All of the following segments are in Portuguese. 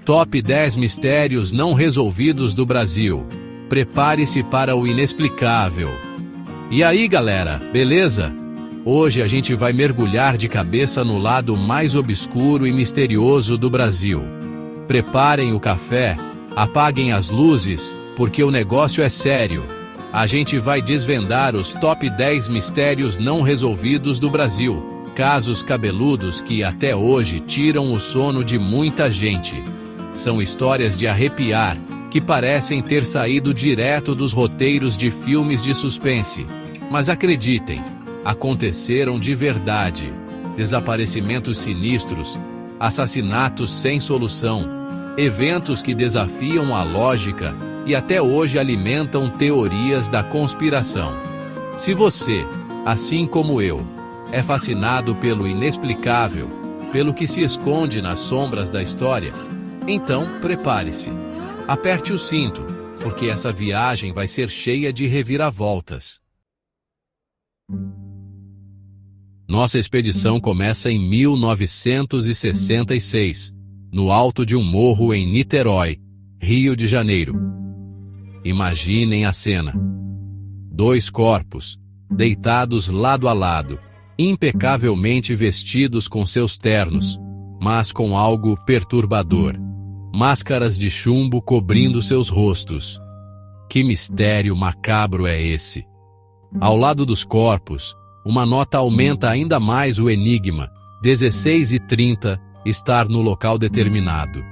Top 10 mistérios não resolvidos do Brasil. Prepare-se para o inexplicável. E aí, galera, beleza? Hoje a gente vai mergulhar de cabeça no lado mais obscuro e misterioso do Brasil. Preparem o café, apaguem as luzes, porque o negócio é sério. A gente vai desvendar os top 10 mistérios não resolvidos do Brasil. Casos cabeludos que até hoje tiram o sono de muita gente. São histórias de arrepiar, que parecem ter saído direto dos roteiros de filmes de suspense. Mas acreditem, aconteceram de verdade. Desaparecimentos sinistros, assassinatos sem solução, eventos que desafiam a lógica e até hoje alimentam teorias da conspiração. Se você, assim como eu, é fascinado pelo inexplicável, pelo que se esconde nas sombras da história, então prepare-se. Aperte o cinto, porque essa viagem vai ser cheia de reviravoltas. Nossa expedição começa em 1966, no alto de um morro em Niterói, Rio de Janeiro. Imaginem a cena. 2 corpos, deitados lado a lado, impecavelmente vestidos com seus ternos, mas com algo perturbador. Máscaras de chumbo cobrindo seus rostos. Que mistério macabro é esse? Ao lado dos corpos, uma nota aumenta ainda mais o enigma. 16h30, estar no local determinado.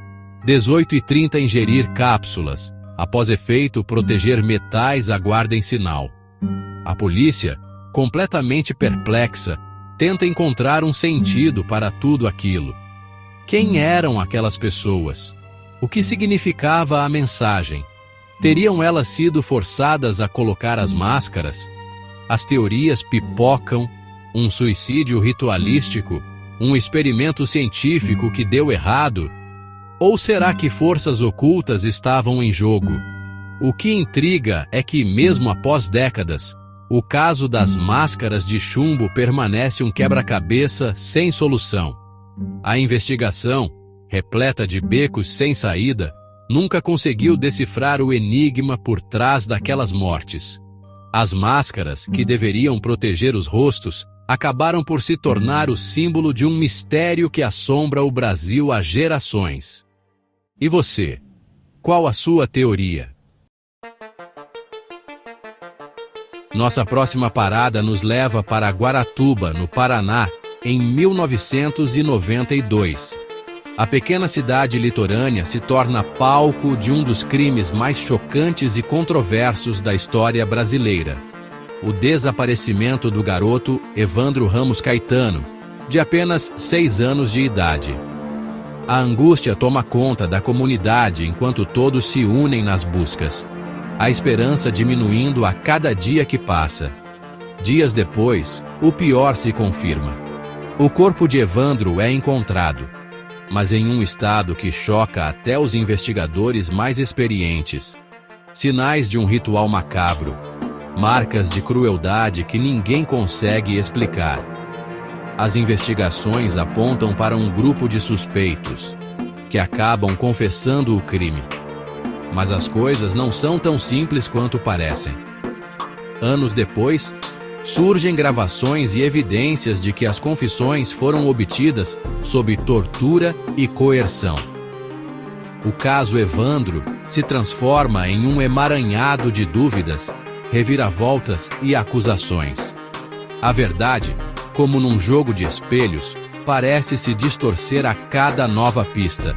18h30, ingerir cápsulas. Após efeito, proteger metais, aguardem sinal. A polícia, completamente perplexa, tenta encontrar um sentido para tudo aquilo. Quem eram aquelas pessoas? O que significava a mensagem? Teriam elas sido forçadas a colocar as máscaras? As teorias pipocam, um suicídio ritualístico, um experimento científico que deu errado? Ou será que forças ocultas estavam em jogo? O que intriga é que, mesmo após décadas, o caso das máscaras de chumbo permanece um quebra-cabeça sem solução. A investigação, repleta de becos sem saída, nunca conseguiu decifrar o enigma por trás daquelas mortes. As máscaras, que deveriam proteger os rostos, acabaram por se tornar o símbolo de um mistério que assombra o Brasil há gerações. E você? Qual a sua teoria? Nossa próxima parada nos leva para Guaratuba, no Paraná, em 1992. A pequena cidade litorânea se torna palco de um dos crimes mais chocantes e controversos da história brasileira: o desaparecimento do garoto Evandro Ramos Caetano, de apenas 6 anos de idade. A angústia toma conta da comunidade enquanto todos se unem nas buscas, a esperança diminuindo a cada dia que passa. Dias depois, o pior se confirma. O corpo de Evandro é encontrado, mas em um estado que choca até os investigadores mais experientes. Sinais de um ritual macabro, marcas de crueldade que ninguém consegue explicar. As investigações apontam para um grupo de suspeitos, que acabam confessando o crime. Mas as coisas não são tão simples quanto parecem. Anos depois, surgem gravações e evidências de que as confissões foram obtidas sob tortura e coerção. O caso Evandro se transforma em um emaranhado de dúvidas, reviravoltas e acusações. A verdade, como num jogo de espelhos, parece se distorcer a cada nova pista.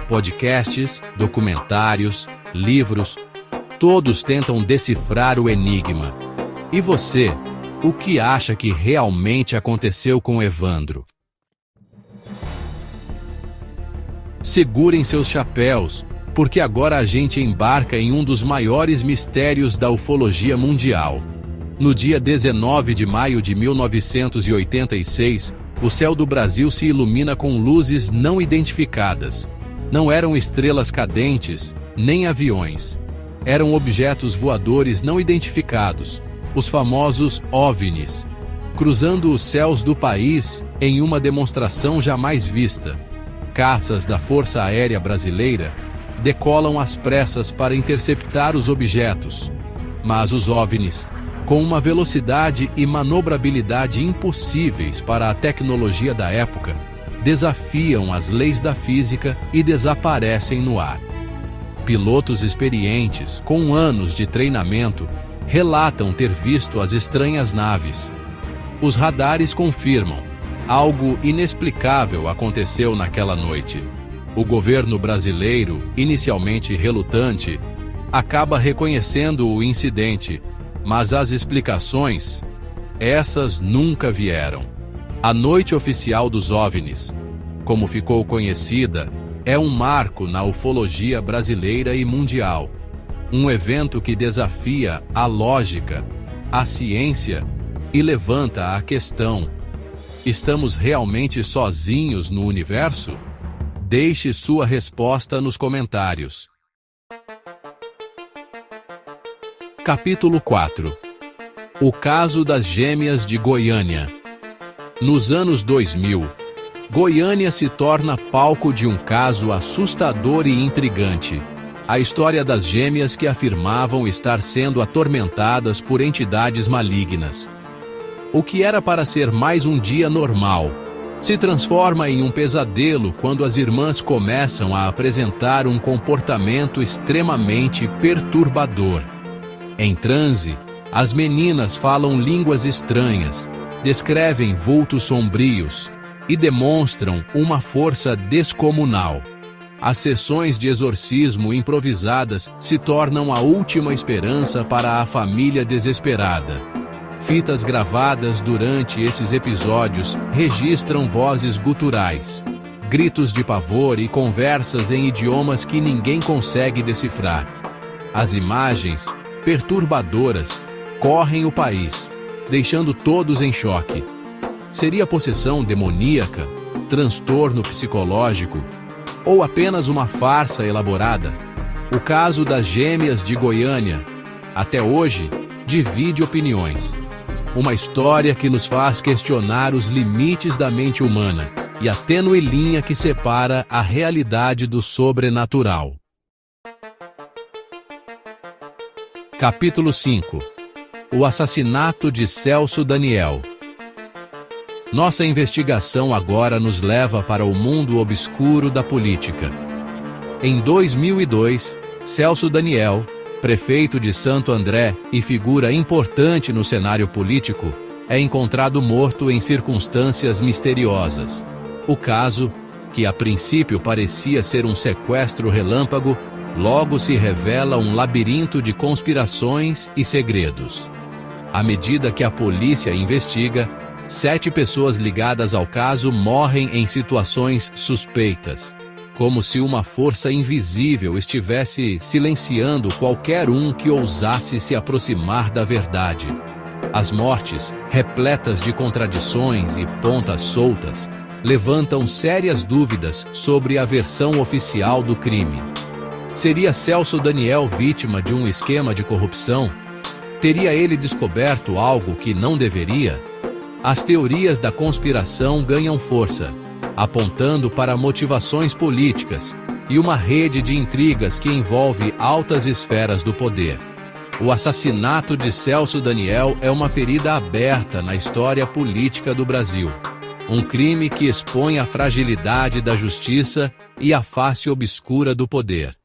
Podcasts, documentários, livros, todos tentam decifrar o enigma. E você? O que acha que realmente aconteceu com Evandro? Segurem seus chapéus, porque agora a gente embarca em um dos maiores mistérios da ufologia mundial. No dia 19 de maio de 1986, o céu do Brasil se ilumina com luzes não identificadas. Não eram estrelas cadentes, nem aviões. Eram objetos voadores não identificados, os famosos OVNIs, cruzando os céus do país em uma demonstração jamais vista. caças da Força Aérea Brasileira decolam às pressas para interceptar os objetos, mas os OVNIs, com uma velocidade e manobrabilidade impossíveis para a tecnologia da época, desafiam as leis da física e desaparecem no ar. Pilotos experientes, com anos de treinamento, relatam ter visto as estranhas naves. Os radares confirmam: algo inexplicável aconteceu naquela noite. O governo brasileiro, inicialmente relutante, acaba reconhecendo o incidente, mas as explicações, essas nunca vieram. A Noite Oficial dos OVNIs, como ficou conhecida, é um marco na ufologia brasileira e mundial. Um evento que desafia a lógica, a ciência e levanta a questão: estamos realmente sozinhos no universo? Deixe sua resposta nos comentários. Capítulo 4. O caso das Gêmeas de Goiânia. Nos anos 2000, Goiânia se torna palco de um caso assustador e intrigante. A história das gêmeas que afirmavam estar sendo atormentadas por entidades malignas. O que era para ser mais um dia normal se transforma em um pesadelo quando as irmãs começam a apresentar um comportamento extremamente perturbador. Em transe, as meninas falam línguas estranhas, descrevem vultos sombrios e demonstram uma força descomunal. As sessões de exorcismo improvisadas se tornam a última esperança para a família desesperada. Fitas gravadas durante esses episódios registram vozes guturais, gritos de pavor e conversas em idiomas que ninguém consegue decifrar. As imagens, perturbadoras, correm o país, deixando todos em choque. Seria possessão demoníaca, transtorno psicológico ou apenas uma farsa elaborada? O caso das Gêmeas de Goiânia, até hoje, divide opiniões. Uma história que nos faz questionar os limites da mente humana e a tênue linha que separa a realidade do sobrenatural. Capítulo 5. O assassinato de Celso Daniel. Nossa investigação agora nos leva para o mundo obscuro da política. Em 2002, Celso Daniel, prefeito de Santo André e figura importante no cenário político, é encontrado morto em circunstâncias misteriosas. O caso, que a princípio parecia ser um sequestro relâmpago, logo se revela um labirinto de conspirações e segredos. À medida que a polícia investiga, 7 pessoas ligadas ao caso morrem em situações suspeitas, como se uma força invisível estivesse silenciando qualquer um que ousasse se aproximar da verdade. As mortes, repletas de contradições e pontas soltas, levantam sérias dúvidas sobre a versão oficial do crime. Seria Celso Daniel vítima de um esquema de corrupção? Teria ele descoberto algo que não deveria? As teorias da conspiração ganham força, apontando para motivações políticas e uma rede de intrigas que envolve altas esferas do poder. O assassinato de Celso Daniel é uma ferida aberta na história política do Brasil. Um crime que expõe a fragilidade da justiça e a face obscura do poder.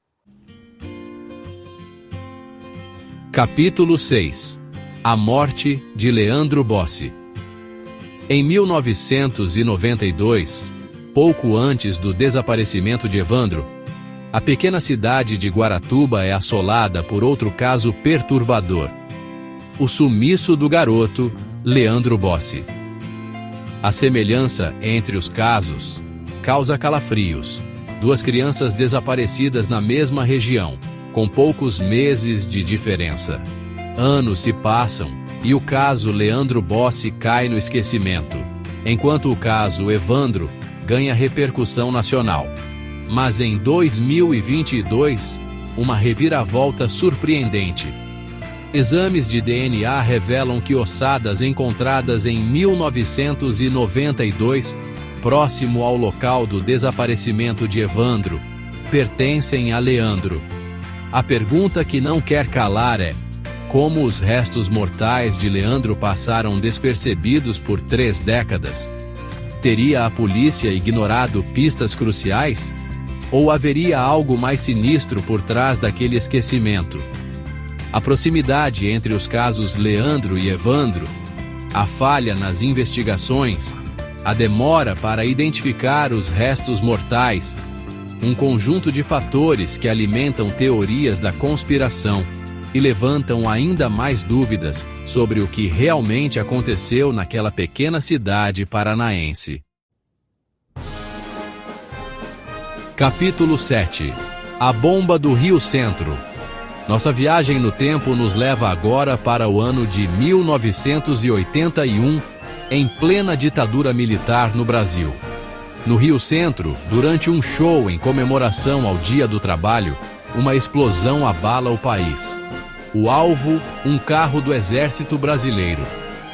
Capítulo 6. A morte de Leandro Bossi. Em 1992, pouco antes do desaparecimento de Evandro, a pequena cidade de Guaratuba é assolada por outro caso perturbador: o sumiço do garoto Leandro Bossi. A semelhança entre os casos causa calafrios. 2 crianças desaparecidas na mesma região, com poucos meses de diferença. Anos se passam e o caso Leandro Bossi cai no esquecimento, enquanto o caso Evandro ganha repercussão nacional. Mas em 2022, uma reviravolta surpreendente. Exames de DNA revelam que ossadas encontradas em 1992 próximo ao local do desaparecimento de Evandro, pertencem a Leandro. A pergunta que não quer calar é: como os restos mortais de Leandro passaram despercebidos por 3 décadas? Teria a polícia ignorado pistas cruciais? Ou haveria algo mais sinistro por trás daquele esquecimento? A proximidade entre os casos Leandro e Evandro, a falha nas investigações, a demora para identificar os restos mortais, um conjunto de fatores que alimentam teorias da conspiração e levantam ainda mais dúvidas sobre o que realmente aconteceu naquela pequena cidade paranaense. Capítulo 7. A bomba do Rio Centro. Nossa viagem no tempo nos leva agora para o ano de 1981, em plena ditadura militar no Brasil. No Rio Centro, durante um show em comemoração ao Dia do Trabalho, uma explosão abala o país. O alvo, um carro do Exército Brasileiro.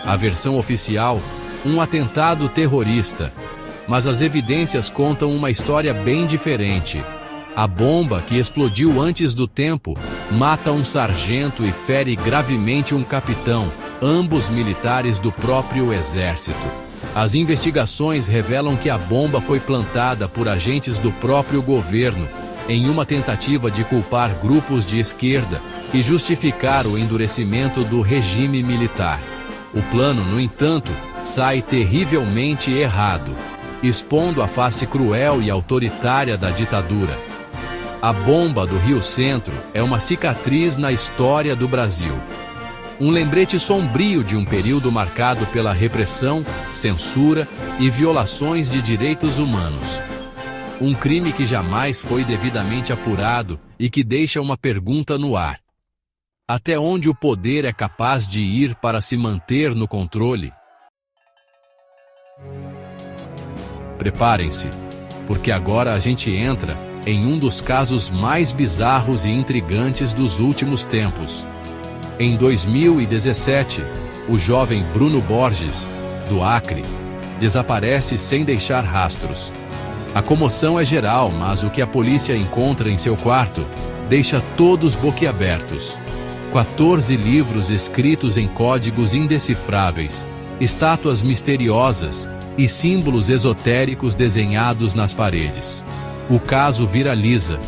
A versão oficial, um atentado terrorista. Mas as evidências contam uma história bem diferente. A bomba, que explodiu antes do tempo, mata um sargento e fere gravemente um capitão, ambos militares do próprio Exército. As investigações revelam que a bomba foi plantada por agentes do próprio governo, em uma tentativa de culpar grupos de esquerda e justificar o endurecimento do regime militar. O plano, no entanto, sai terrivelmente errado, expondo a face cruel e autoritária da ditadura. A bomba do Rio Centro é uma cicatriz na história do Brasil. Um lembrete sombrio de um período marcado pela repressão, censura e violações de direitos humanos. Um crime que jamais foi devidamente apurado e que deixa uma pergunta no ar: até onde o poder é capaz de ir para se manter no controle? Preparem-se, porque agora a gente entra em um dos casos mais bizarros e intrigantes dos últimos tempos. Em 2017, o jovem Bruno Borges, do Acre, desaparece sem deixar rastros. A comoção é geral, mas o que a polícia encontra em seu quarto deixa todos boquiabertos. 14 livros escritos em códigos indecifráveis, estátuas misteriosas e símbolos esotéricos desenhados nas paredes. O caso viraliza,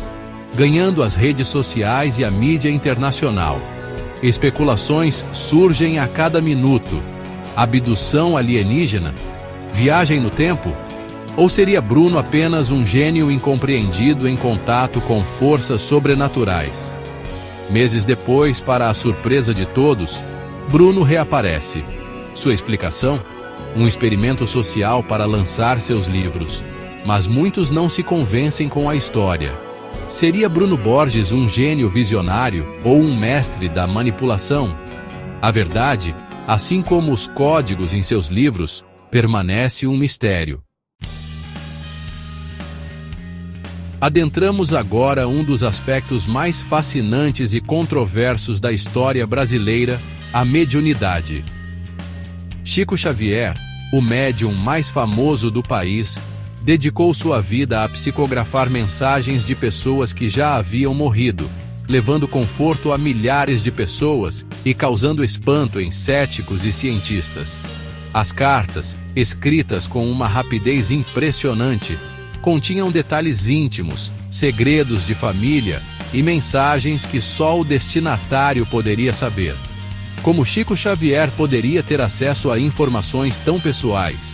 ganhando as redes sociais e a mídia internacional. Especulações surgem a cada minuto. Abdução alienígena? Viagem no tempo? Ou seria Bruno apenas um gênio incompreendido em contato com forças sobrenaturais? Meses depois, para a surpresa de todos, Bruno reaparece. Sua explicação? Um experimento social para lançar seus livros. Mas muitos não se convencem com a história. Seria Bruno Borges um gênio visionário ou um mestre da manipulação? A verdade, assim como os códigos em seus livros, permanece um mistério. Adentramos agora um dos aspectos mais fascinantes e controversos da história brasileira, a mediunidade. Chico Xavier, o médium mais famoso do país, dedicou sua vida a psicografar mensagens de pessoas que já haviam morrido, levando conforto a milhares de pessoas e causando espanto em céticos e cientistas. As cartas, escritas com uma rapidez impressionante, continham detalhes íntimos, segredos de família e mensagens que só o destinatário poderia saber. Como Chico Xavier poderia ter acesso a informações tão pessoais?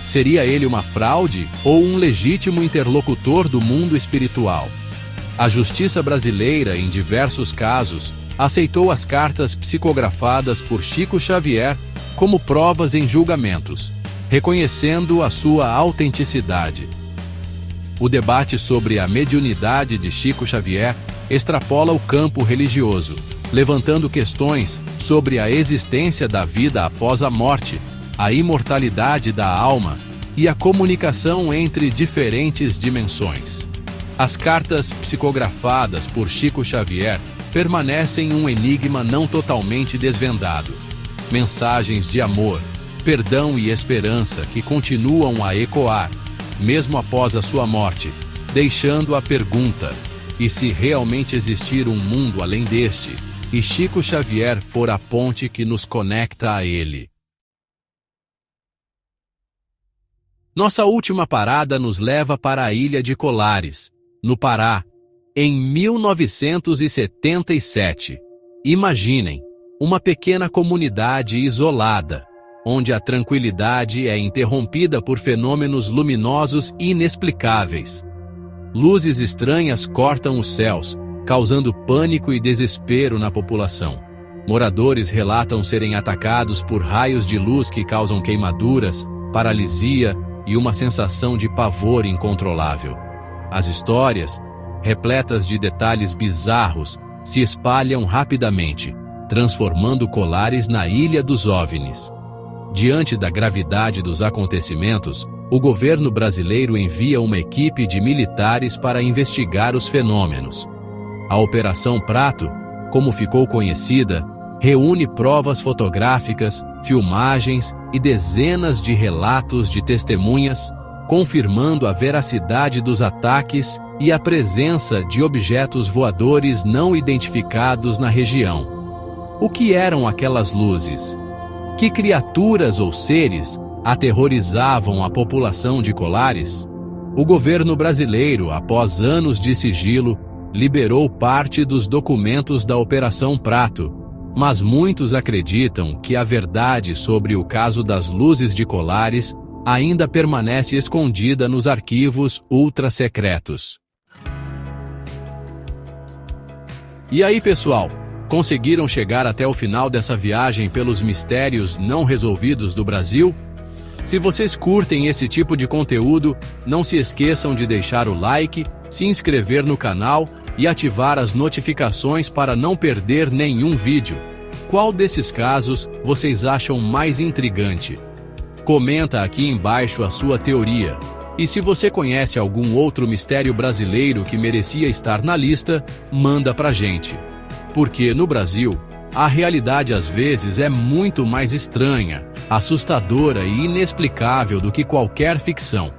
Seria ele uma fraude ou um legítimo interlocutor do mundo espiritual? A justiça brasileira, em diversos casos, aceitou as cartas psicografadas por Chico Xavier como provas em julgamentos, reconhecendo a sua autenticidade. O debate sobre a mediunidade de Chico Xavier extrapola o campo religioso, levantando questões sobre a existência da vida após a morte, a imortalidade da alma e a comunicação entre diferentes dimensões. As cartas psicografadas por Chico Xavier permanecem um enigma não totalmente desvendado. Mensagens de amor, perdão e esperança que continuam a ecoar, mesmo após a sua morte, deixando a pergunta: e se realmente existir um mundo além deste, e Chico Xavier for a ponte que nos conecta a ele? Nossa última parada nos leva para a ilha de Colares, no Pará, em 1977. Imaginem, uma pequena comunidade isolada, onde a tranquilidade é interrompida por fenômenos luminosos inexplicáveis. Luzes estranhas cortam os céus, causando pânico e desespero na população. Moradores relatam serem atacados por raios de luz que causam queimaduras, paralisia e uma sensação de pavor incontrolável. As histórias, repletas de detalhes bizarros, se espalham rapidamente, transformando Colares na Ilha dos OVNIs. Diante da gravidade dos acontecimentos, o governo brasileiro envia uma equipe de militares para investigar os fenômenos. A Operação Prato, como ficou conhecida, reúne provas fotográficas, filmagens e dezenas de relatos de testemunhas, confirmando a veracidade dos ataques e a presença de objetos voadores não identificados na região. O que eram aquelas luzes? Que criaturas ou seres aterrorizavam a população de Colares? O governo brasileiro, após anos de sigilo, liberou parte dos documentos da Operação Prato, mas muitos acreditam que a verdade sobre o caso das luzes de Colares ainda permanece escondida nos arquivos ultra-secretos. E aí, pessoal? Conseguiram chegar até o final dessa viagem pelos mistérios não resolvidos do Brasil? Se vocês curtem esse tipo de conteúdo, não se esqueçam de deixar o like, se inscrever no canal e ativar as notificações para não perder nenhum vídeo. Qual desses casos vocês acham mais intrigante? Comenta aqui embaixo a sua teoria. E se você conhece algum outro mistério brasileiro que merecia estar na lista, manda pra gente. Porque no Brasil, a realidade às vezes é muito mais estranha, assustadora e inexplicável do que qualquer ficção.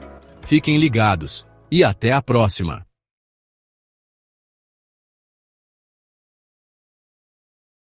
Fiquem ligados e até a próxima!